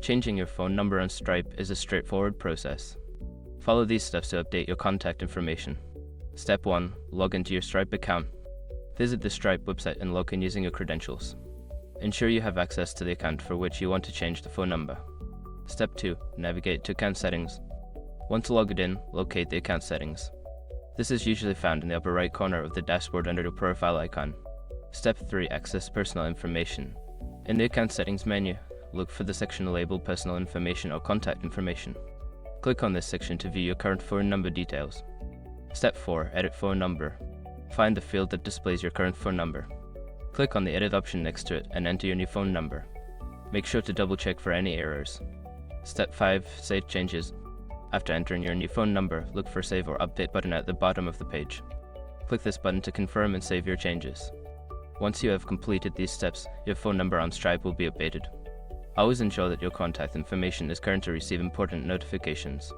Changing your phone number on Stripe is a straightforward process. Follow these steps to update your contact information. Step 1. Log into your Stripe account. Visit the Stripe website and log in using your credentials. Ensure you have access to the account for which you want to change the phone number. Step 2. Navigate to account settings. Once logged in, locate the account settings. This is usually found in the upper right corner of the dashboard under the profile icon. Step 3. Access personal information. In the account settings menu, look for the section labeled personal information or contact information. Click on this section to view your current phone number details. Step 4. Edit phone number. Find the field that displays your current phone number. Click on the edit option next to it and enter your new phone number. Make sure to double check for any errors. Step 5. Save changes. After entering your new phone number, look for Save or Update button at the bottom of the page. Click this button to confirm and save your changes. Once you have completed these steps, your phone number on Stripe will be updated. Always ensure that your contact information is current to receive important notifications.